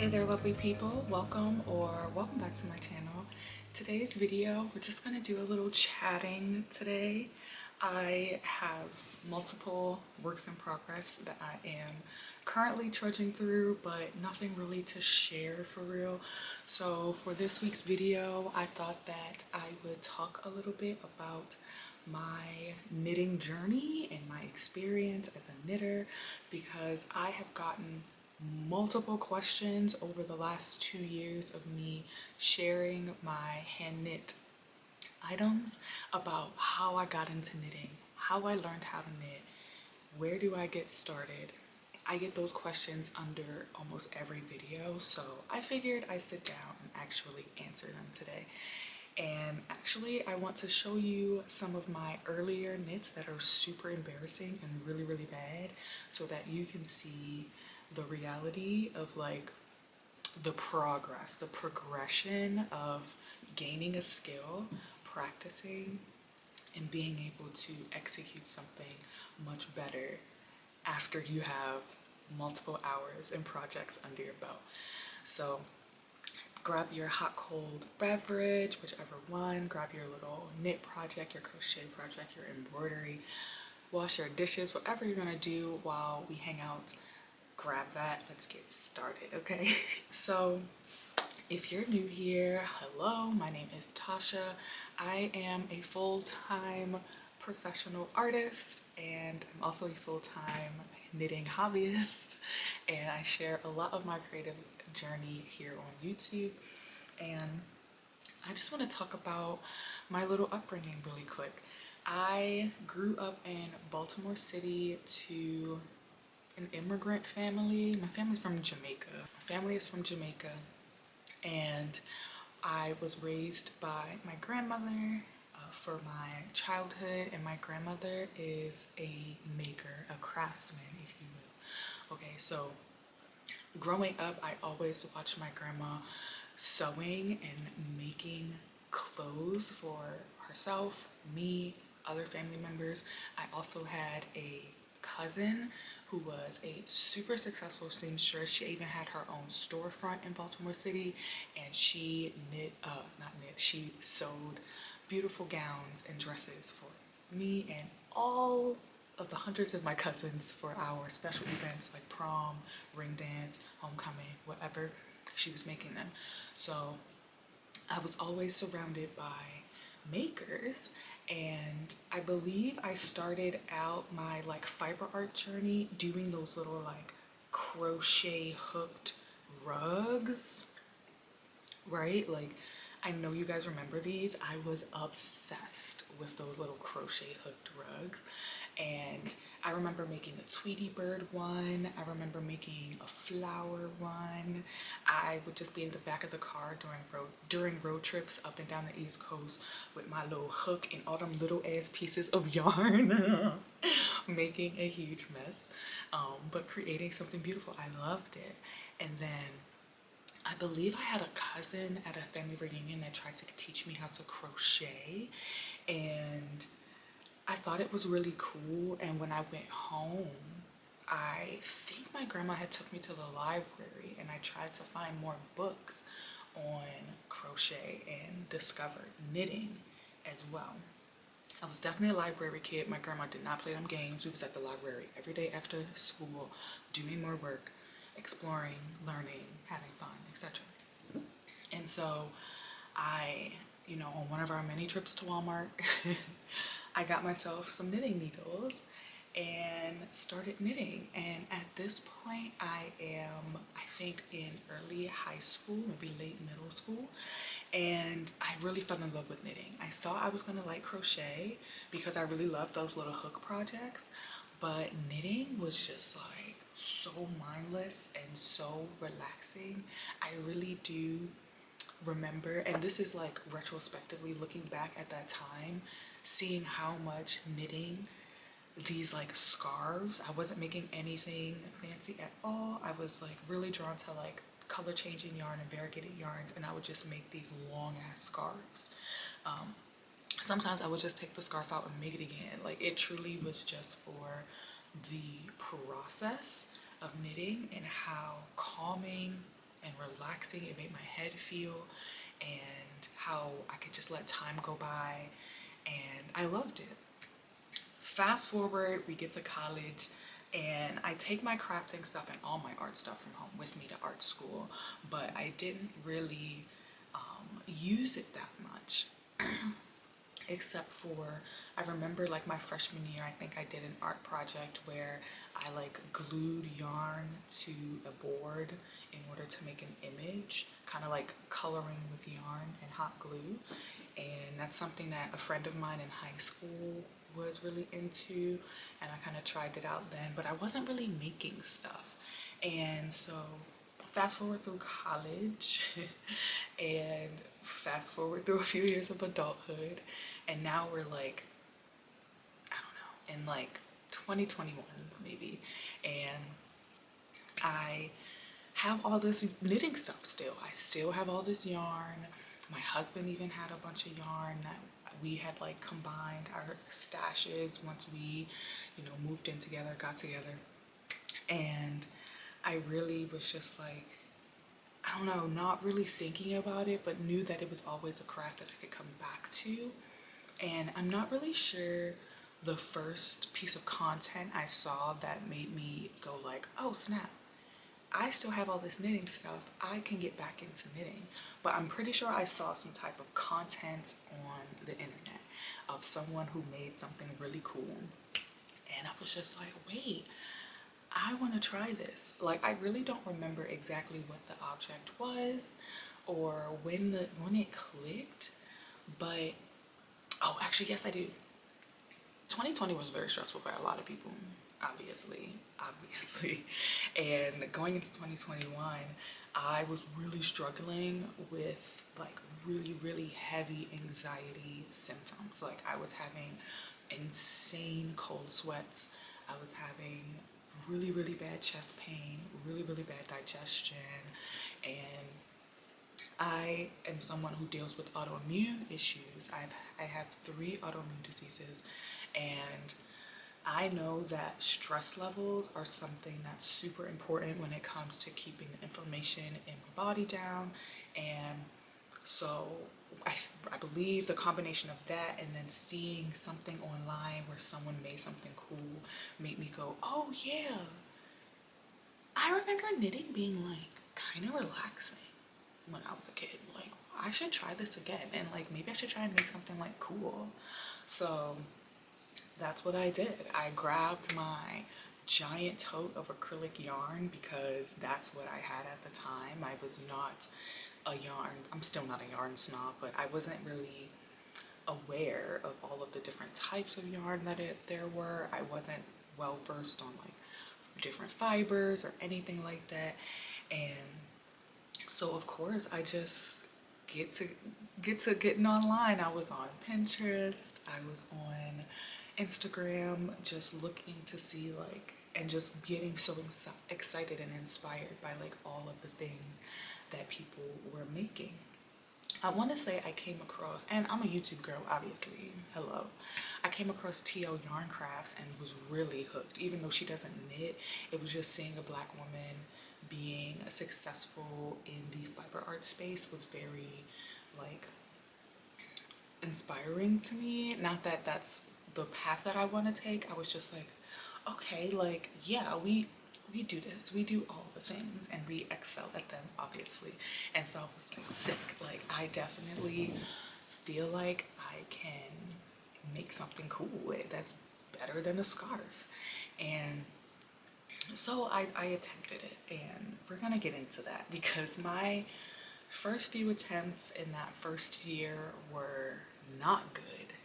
Hey there, lovely people. Welcome back to my channel. Today's video, we're just gonna do a little chatting today. I have multiple works in progress that I am currently trudging through, but nothing really to share for real. So for this week's video, I thought that I would talk a little bit about my knitting journey and my experience as a knitter, because I have gotten multiple questions over the last 2 years of me sharing my hand knit items about how I got into knitting, how I learned how to knit, where do I get started. I get those questions under almost every video, so I figured I'd sit down and actually answer them today. And actually, I want to show you some of my earlier knits that are super embarrassing and really, really bad, so that you can see the reality of like the progress, the progression of gaining a skill, practicing, and being able to execute something much better after you have multiple hours and projects under your belt. So grab your hot cold beverage, whichever one, grab your little knit project, your crochet project, your embroidery, wash your dishes, whatever you're gonna do while we hang out. Grab that, let's get started, okay? So if you're new here, hello, my name is Tasha. I am a full-time professional artist, and I'm also a full-time knitting hobbyist, and I share a lot of my creative journey here on YouTube. And I just want to talk about my little upbringing really quick. I grew up in Baltimore City to an immigrant family. My family's from Jamaica. My family is from Jamaica, and I was raised by my grandmother for my childhood, and my grandmother is a maker, a craftsman, if you will. Okay, so growing up, I always watched my grandma sewing and making clothes for herself, me, other family members. I also had a cousin who was a super successful seamstress. She even had her own storefront in Baltimore City, and she she sewed beautiful gowns and dresses for me and all of the hundreds of my cousins for our special events like prom, ring dance, homecoming, whatever. She was making them. So I was always surrounded by makers, and I believe I started out my like fiber art journey doing those little like crochet hooked rugs, right? Like, I know you guys remember these. I was obsessed with those little crochet hooked rugs. And I remember making a Tweety Bird one. I remember making a flower one. I would just be in the back of the car during road trips up and down the East Coast with my little hook and all them little ass pieces of yarn, making a huge mess, but creating something beautiful. I loved it. And then I believe I had a cousin at a family reunion that tried to teach me how to crochet, and I thought it was really cool. And when I went home, I think my grandma had took me to the library, and I tried to find more books on crochet and discovered knitting as well. I was definitely a library kid. My grandma did not play them games. We was at the library every day after school, doing more work, exploring, learning, having fun, etc. And so I, on one of our many trips to Walmart, I got myself some knitting needles and started knitting. And at this point, I am, I think, in early high school, maybe late middle school. And I really fell in love with knitting. I thought I was gonna like crochet because I really loved those little hook projects, but knitting was just like so mindless and so relaxing. I really do remember, and this is like retrospectively looking back at that time, seeing how much knitting these like scarves, I wasn't making anything fancy at all. I was like really drawn to like color changing yarn and variegated yarns, and I would just make these long ass scarves. Sometimes I would just take the scarf out and make it again. Like, it truly was just for the process of knitting and how calming and relaxing it made my head feel, and how I could just let time go by, and I loved it. Fast forward, we get to college, and I take my crafting stuff and all my art stuff from home with me to art school, but I didn't really use it that much. Except for, I remember like my freshman year, I think I did an art project where I like glued yarn to a board in order to make an image, kind of like coloring with yarn and hot glue. And that's something that a friend of mine in high school was really into, and I kind of tried it out then, but I wasn't really making stuff. And so fast forward through college and fast forward through a few years of adulthood, and now we're like, I don't know, in like 2021 maybe, and I have all this knitting stuff still. I still have all this yarn. My husband even had a bunch of yarn that we had like combined our stashes once we, moved in together, got together. And I really was just like, I don't know, not really thinking about it, but knew that it was always a craft that I could come back to. And I'm not really sure the first piece of content I saw that made me go like, oh snap, I still have all this knitting stuff, I can get back into knitting. But I'm pretty sure I saw some type of content on the internet of someone who made something really cool. And I was just like, wait, I want to try this. Like, I really don't remember exactly what the object was or when it clicked, but oh, actually, yes, I do. 2020 was very stressful for a lot of people, obviously. And going into 2021, I was really struggling with like really heavy anxiety symptoms. Like, I was having insane cold sweats. I was having really bad chest pain, really bad digestion, and I am someone who deals with autoimmune issues. I have 3 autoimmune diseases, and I know that stress levels are something that's super important when it comes to keeping the inflammation in my body down. And so I believe the combination of that and then seeing something online where someone made something cool made me go, oh yeah, I remember knitting being like kind of relaxing when I was a kid. Like, I should try this again, and like maybe I should try and make something like cool. So that's what I did. I grabbed my giant tote of acrylic yarn because that's what I had at the time. I was not a yarn, I'm still not a yarn snob, but I wasn't really aware of all of the different types of yarn that there were. I wasn't well versed on like different fibers or anything like that. And so of course I just get to getting online. I was on Pinterest, I was on Instagram, just looking to see like, and just getting so excited and inspired by like all of the things that people were making. I want to say I came across, and I'm a YouTube girl, obviously, hello. I came across T.O. Yarn Crafts and was really hooked. Even though she doesn't knit, it was just seeing a black woman being successful in the fiber art space was very like inspiring to me. Not that that's the path that I want to take. I was just like, okay, like, yeah, we do this, we do all the things, and we excel at them, obviously. And so I was like, sick, like, I definitely feel like I can make something cool with that's better than a scarf. And so I attempted it, and we're gonna get into that because my first few attempts in that first year were not good.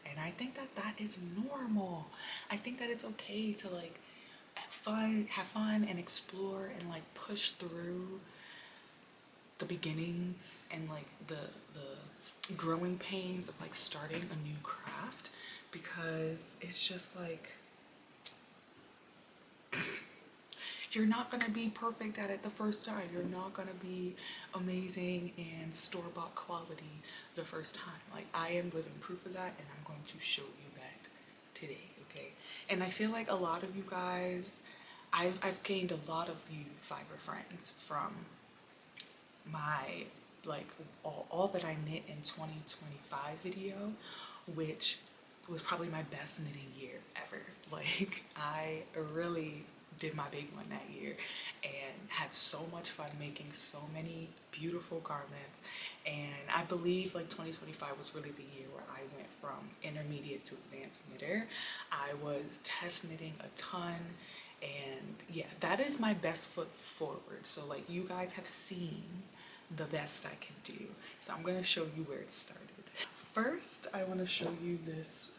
And I think that that is normal. I think that it's okay to like have fun and explore and like push through the beginnings and like the growing pains of like starting a new craft, because it's just like you're not gonna be perfect at it the first time. You're not gonna be amazing and store-bought quality the first time. Like, I am living proof of that, and I'm going to show you that today, okay? And I feel like a lot of you guys, I've gained a lot of you fiber friends from my, like, all that I knit in 2025 video, which was probably my best knitting year ever. Like, I really did my big one that year and had so much fun making so many beautiful garments. And I believe like 2025 was really the year where I went from intermediate to advanced knitter. I was test knitting a ton, and yeah, that is my best foot forward. So like, you guys have seen the best I can do, so I'm going to show you where it started. First, I want to show you this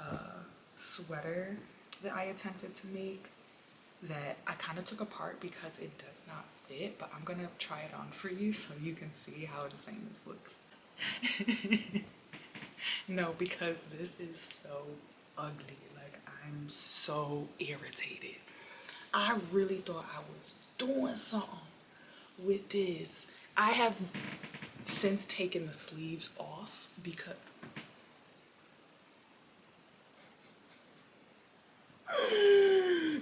sweater that I attempted to make that I kind of took apart because it does not fit, but I'm going to try it on for you so you can see how insane this looks. No, because this is so ugly. Like, I'm so irritated. I really thought I was doing something with this. I have since taken the sleeves off because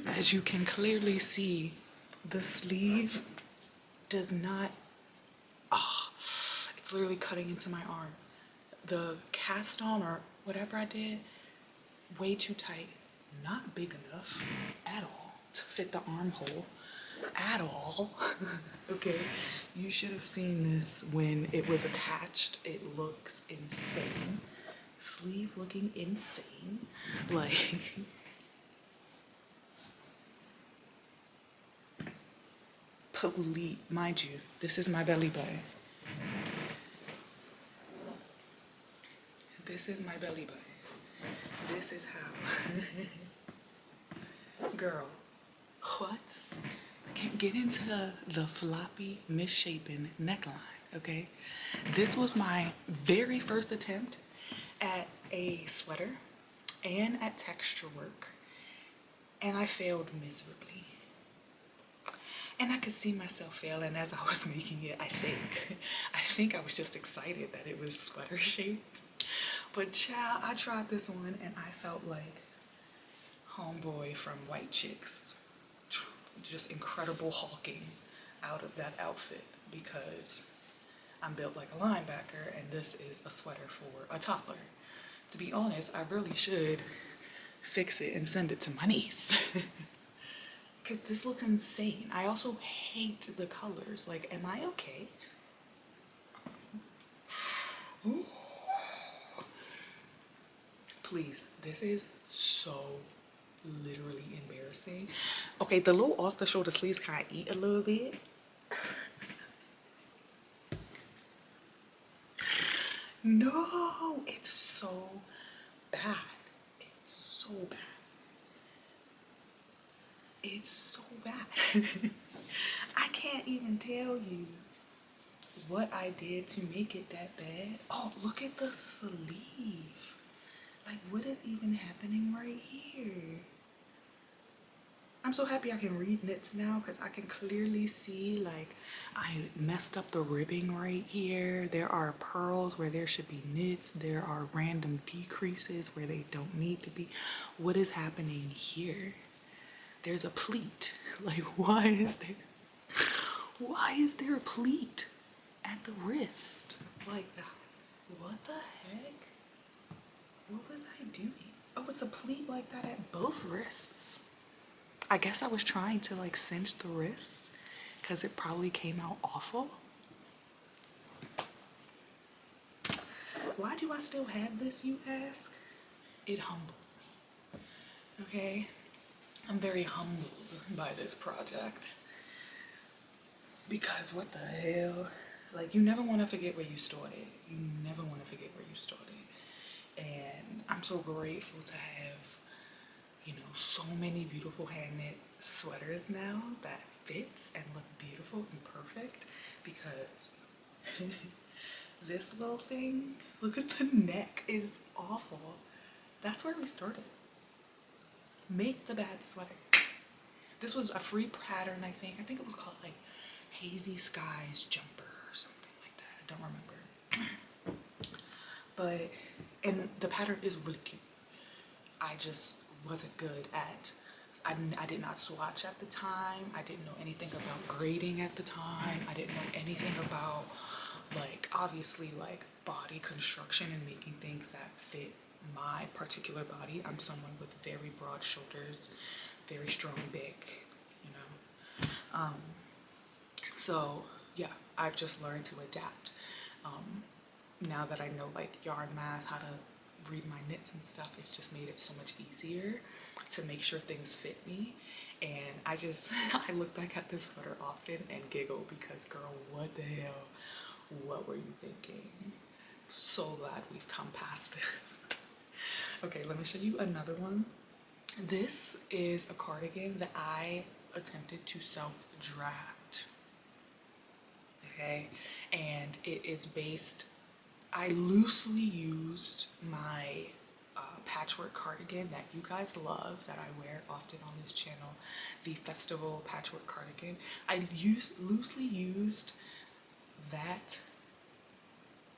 as you can clearly see, the sleeve does not, it's literally cutting into my arm. The cast on or whatever I did, way too tight, not big enough at all to fit the armhole at all. Okay, you should have seen this when it was attached. It looks insane. Sleeve looking insane. Like, please, mind you, this is my belly button. This is my belly button. This is how. Girl, what? Can't get into the floppy, misshapen neckline, okay? This was my very first attempt at a sweater and at texture work, and I failed miserably. And I could see myself failing as I was making it, I think. I think I was just excited that it was sweater shaped. But child, I tried this one and I felt like homeboy from White Chicks. Just incredible hulking out of that outfit because I'm built like a linebacker and this is a sweater for a toddler. To be honest, I really should fix it and send it to my niece. Because this looks insane. I also hate the colors. Like, am I okay? Ooh. Please, this is so literally embarrassing. Okay, the little off the shoulder sleeves kind of eat a little bit. No, it's so bad. It's so bad. It's so bad. I can't even tell you what I did to make it that bad. Oh, look at the sleeve. Like, what is even happening right here? I'm so happy I can read knits now because I can clearly see, like, I messed up the ribbing right here. There are pearls where there should be knits. There are random decreases where they don't need to be. What is happening here? There's a pleat. Like, why is there a pleat at the wrist like that? What the heck? What was I doing? Oh, it's a pleat like that at both wrists. I guess I was trying to like cinch the wrists because it probably came out awful. Why do I still have this, you ask? It humbles me. Okay? I'm very humbled by this project. Because what the hell? Like, you never want to forget where you started. You never want to forget where you started. And I'm so grateful to have, you know, so many beautiful hand knit sweaters now that fit and look beautiful and perfect, because this little thing, look at the neck, is awful. That's where we started. Make the bad sweater. This was a free pattern, I think. I think it was called like Hazy Skies Jumper or something like that. I don't remember. But, and the pattern is really cute. I just wasn't good at, I did not swatch at the time. I didn't know anything about grading at the time. I didn't know anything about like obviously like body construction and making things that fit my particular body. I'm someone with very broad shoulders, very strong back, you know. So yeah, I've just learned to adapt. Now that I know like yarn math, how to read my knits and stuff, it's just made it so much easier to make sure things fit me. And I just, I look back at this sweater often and giggle because girl, what the hell? What were you thinking? So glad we've come past this. Okay, let me show you another one. This is a cardigan that I attempted to self-draft. Okay, and it is based, I loosely used my patchwork cardigan that you guys love, that I wear often on this channel, the festival patchwork cardigan. I loosely used that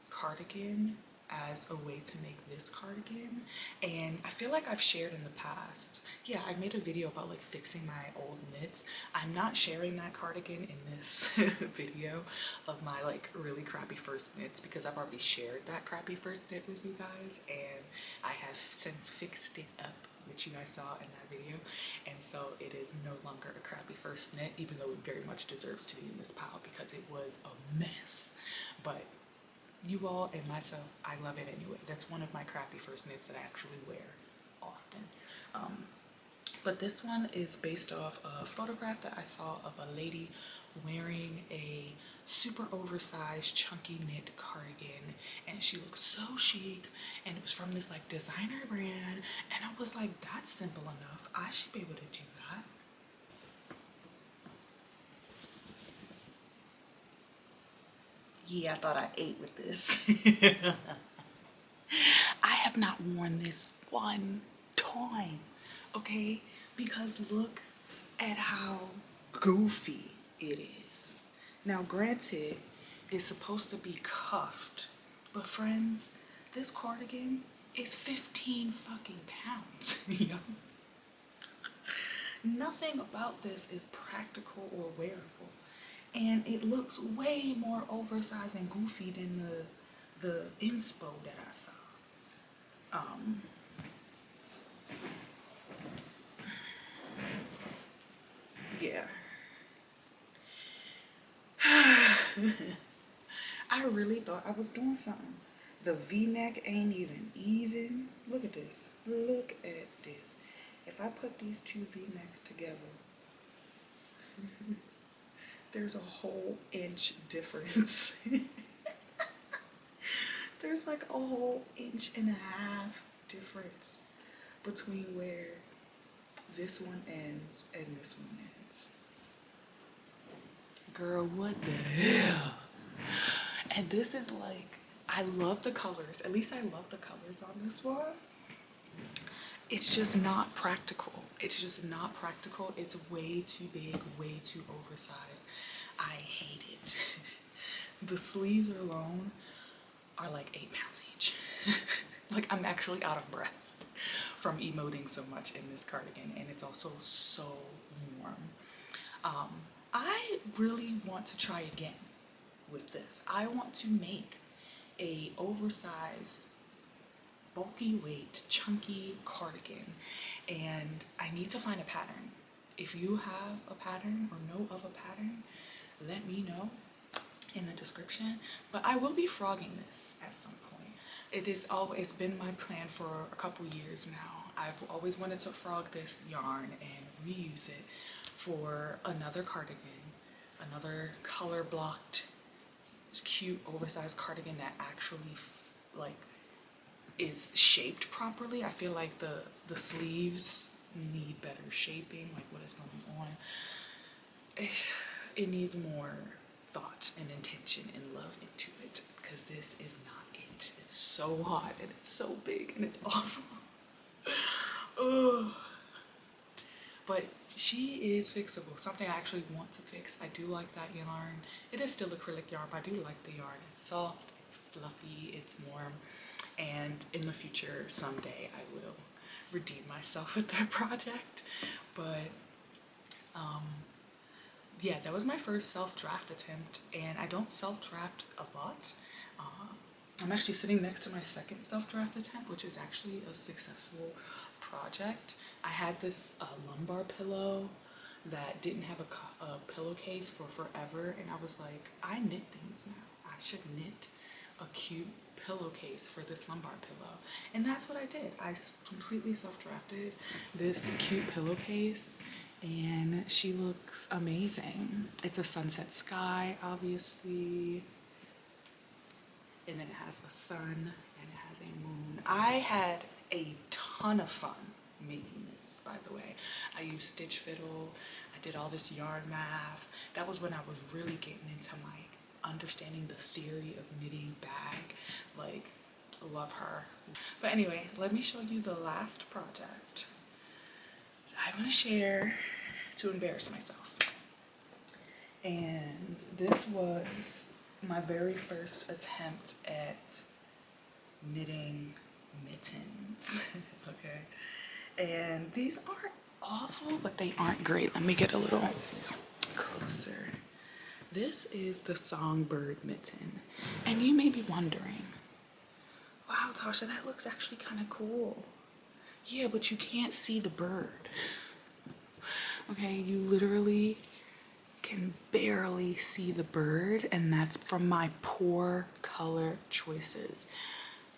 cardigan as a way to make this cardigan, and I feel like I've shared in the past, yeah, I made a video about like fixing my old knits. I'm not sharing that cardigan in this video of my like really crappy first knits because I've already shared that crappy first knit with you guys, and I have since fixed it up, which you guys saw in that video, and so it is no longer a crappy first knit, even though it very much deserves to be in this pile because it was a mess. But you all and myself, I love it anyway. That's one of my crappy first knits that I actually wear often. But this one is based off a photograph that I saw of a lady wearing a super oversized chunky knit cardigan, and she looked so chic, and it was from this like designer brand, and I was like, that's simple enough. I should be able to do that. Yeah, I thought I ate with this. I have not worn this one time, okay? Because look at how goofy it is. Now, granted, it's supposed to be cuffed, but friends, this cardigan is 15 fucking pounds, you know? Nothing about this is practical or wearable. And it looks way more oversized and goofy than the inspo that I saw. Yeah. I really thought I was doing something. The V-neck ain't even. Look at this. Look at this. If I put these two V-necks together, there's a whole inch difference. There's like a whole inch and a half difference between where this one ends and this one ends. Girl, what the hell? And this is like, I love the colors. At least I love the colors on this one. It's just not practical. It's just not practical. It's way too big, way too oversized. I hate it. The sleeves alone are like 8 pounds each. Like, I'm actually out of breath from emoting so much in this cardigan, and it's also so warm. I really want to try again with this. I want to make a oversized, bulky weight, chunky cardigan, and I need to find a pattern. If you have a pattern or know of a pattern, let me know in the description. But I will be frogging this at some point. It is always been my plan for a couple years now. I've always wanted to frog this yarn and reuse it for another cardigan, another color blocked, cute oversized cardigan that actually like is shaped properly. I feel like the sleeves need better shaping, like what is going on. It needs more thought and intention and love into it, because this is not it. It's so hot and it's so big and it's awful. Ugh. But she is fixable. Something I actually want to fix. I do like that yarn. It is still acrylic yarn, but I do like the yarn. It's soft, it's fluffy, it's warm. And in the future, someday, I will redeem myself with that project. But yeah, that was my first self-draft attempt, and I don't self-draft a lot. I'm actually sitting next to my second self-draft attempt, which is actually a successful project. I had this lumbar pillow that didn't have a pillowcase for forever, and I was like, I knit things now. I should knit a cute pillowcase for this lumbar pillow. And that's what I did. I completely self-drafted this cute pillowcase, and she looks amazing. It's a sunset sky, obviously, and then it has a sun and it has a moon. I had a ton of fun making this, by the way. I used Stitch Fiddle. I did all this yarn math. That was when I was really getting into my understanding the theory of knitting bag. Like, love her. But anyway, let me show you the last project I want to share to embarrass myself. And this was my very first attempt at knitting mittens. Okay, and these aren't awful, but they aren't great. Let me get a little closer. This is the Songbird mitten, and you may be wondering, wow, Tasha, that looks actually kind of cool. Yeah, but you can't see the bird. Okay, you literally can barely see the bird, and that's from my poor color choices.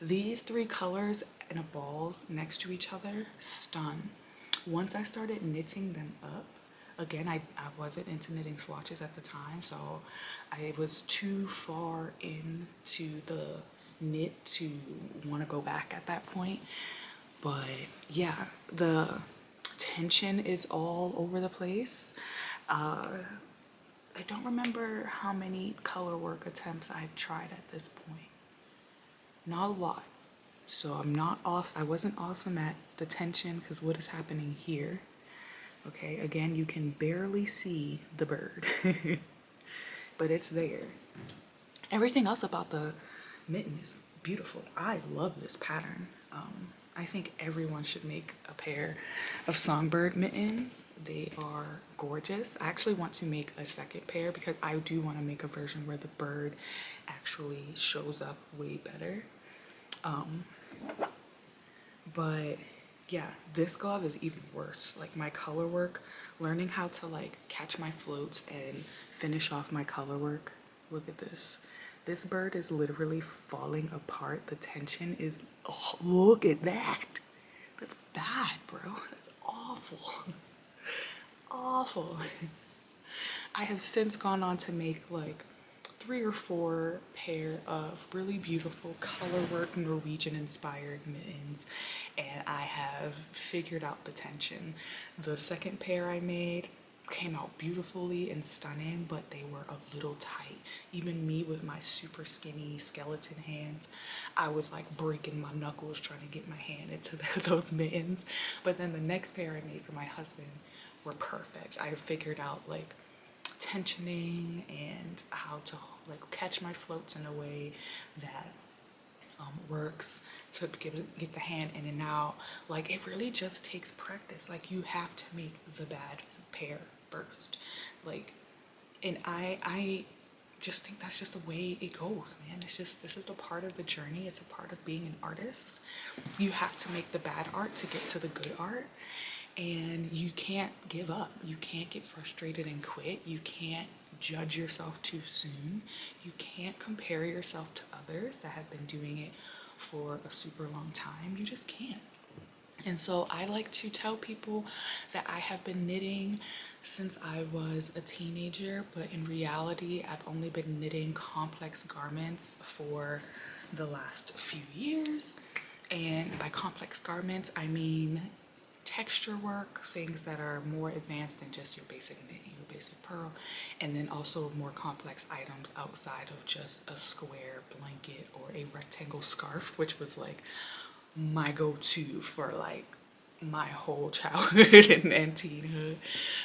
These three colors in a balls next to each other stun. Once I started knitting them up, again, I wasn't into knitting swatches at the time, so I was too far into the knit to want to go back at that point. But yeah, the tension is all over the place. I don't remember how many color work attempts I've tried at this point. Not a lot. So I'm not off. I wasn't awesome at the tension because what is happening here? Okay, again, you can barely see the bird, but it's there. Everything else about the mitten is beautiful. I love this pattern. I think everyone should make a pair of Songbird mittens. They are gorgeous. I actually want to make a second pair because I do want to make a version where the bird actually shows up way better. But yeah, this glove is even worse. Like my color work, learning how to like catch my floats and finish off my color work. Look at this. This bird is literally falling apart. The tension is, oh, look at that. That's bad, bro. That's awful. Awful. I have since gone on to make like 3 or 4 pair of really beautiful color work Norwegian inspired mittens, and I have figured out the tension. The second pair I made came out beautifully and stunning, but they were a little tight. Even me with my super skinny skeleton hands, I was like breaking my knuckles trying to get my hand into those mittens. But then the next pair I made for my husband were perfect. I figured out like tensioning and how to like catch my floats in a way that works to get the hand in and out. Like it really just takes practice. Like you have to make the bad pair first. Like, and I just think that's just the way it goes, man. It's just, this is a part of the journey. It's a part of being an artist. You have to make the bad art to get to the good art. And you can't give up. You can't get frustrated and quit. You can't judge yourself too soon. You can't compare yourself to others that have been doing it for a super long time. You just can't. And so I like to tell people that I have been knitting since I was a teenager, but in reality, I've only been knitting complex garments for the last few years. And by complex garments, I mean texture work, things that are more advanced than just your basic knit, your basic purl, and then also more complex items outside of just a square blanket or a rectangle scarf, which was like my go-to for like my whole childhood and teenhood.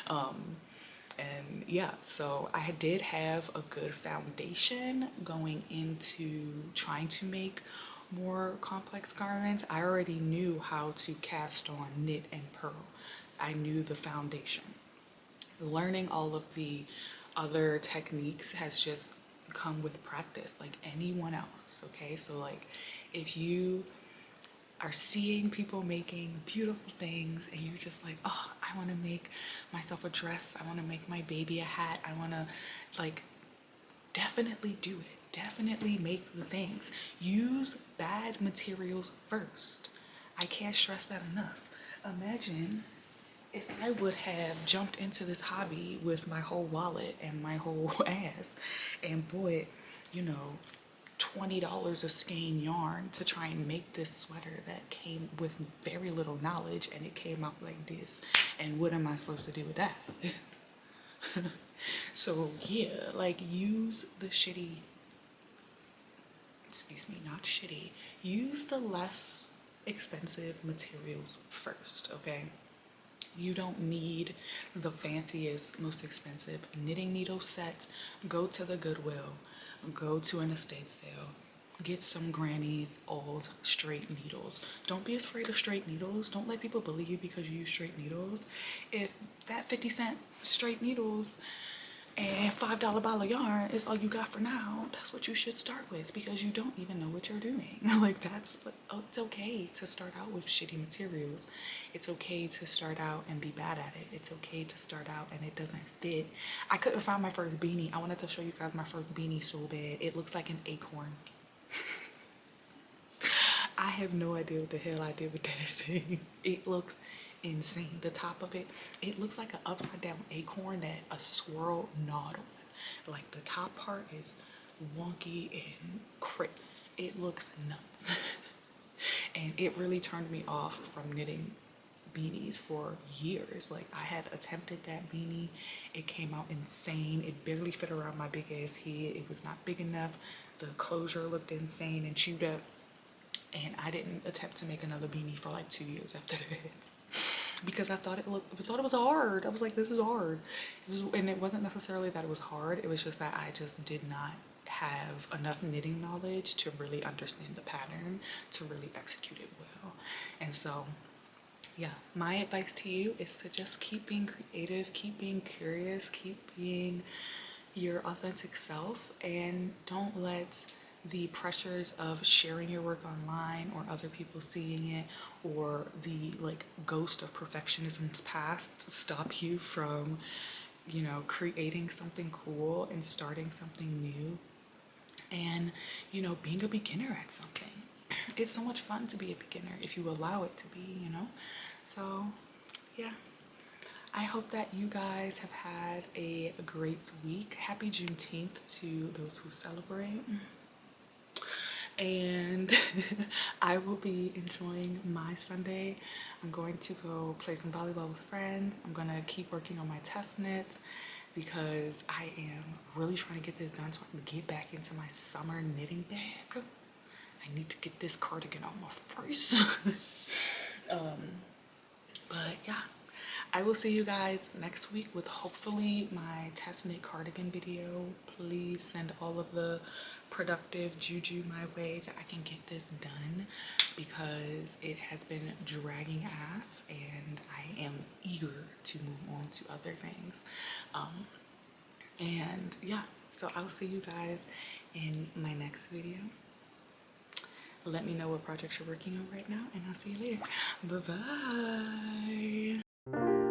And yeah, so I did have a good foundation going into trying to make more complex garments. I already knew how to cast on knit and purl. I knew the foundation. Learning all of the other techniques has just come with practice, like anyone else. Okay, so like if you are seeing people making beautiful things and you're just like, oh, I want to make myself a dress, I want to make my baby a hat, I want to, like, definitely do it. Definitely make the things. Use bad materials first. I can't stress that enough. Imagine if I would have jumped into this hobby with my whole wallet and my whole ass and bought, you know, $20 of skein yarn to try and make this sweater that came with very little knowledge, and it came out like this. And what am I supposed to do with that? So yeah, like use the shitty, excuse me, not shitty, use the less expensive materials first, okay? You don't need the fanciest, most expensive knitting needle sets. Go to the Goodwill, go to an estate sale, get some granny's old straight needles. Don't be afraid of straight needles. Don't let people bully you because you use straight needles. If that 50-cent straight needles and $5 bottle of yarn is all you got for now, that's what you should start with, because you don't even know what you're doing. Like, that's like, oh, it's okay to start out with shitty materials. It's okay to start out and be bad at it. It's okay to start out and it doesn't fit. I couldn't find my first beanie. I wanted to show you guys my first beanie so bad. It looks like an acorn. I have no idea what the hell I did with that thing. It looks insane. The top of it, it looks like an upside down acorn that a squirrel gnawed on. Like the top part is wonky and it looks nuts. And it really turned me off from knitting beanies for years. Like, I had attempted that beanie, it came out insane, it barely fit around my big ass head, it was not big enough, the closure looked insane and chewed up, and I didn't attempt to make another beanie for like 2 years after that. Because I thought it was hard. I was like, this is hard. And it wasn't necessarily that it was hard, it was just that I just did not have enough knitting knowledge to really understand the pattern to really execute it well. And so yeah, my advice to you is to just keep being creative, keep being curious, keep being your authentic self, and don't let the pressures of sharing your work online or other people seeing it or the like ghost of perfectionism's past stop you from, you know, creating something cool and starting something new and, you know, being a beginner at something. It's so much fun to be a beginner if you allow it to be, you know? So, yeah. I hope that you guys have had a great week. Happy Juneteenth to those who celebrate. And I will be enjoying my Sunday. I'm going to go play some volleyball with friends. I'm gonna keep working on my test knits because I am really trying to get this done so I can get back into my summer knitting bag. I need to get this cardigan on my face. But yeah, I will see you guys next week with hopefully my test knit cardigan video. Please send all of the productive juju my way that I can get this done because it has been dragging ass and I am eager to move on to other things. And yeah, so I'll see you guys in my next video. Let me know what projects you're working on right now, and I'll see you later. Bye-bye.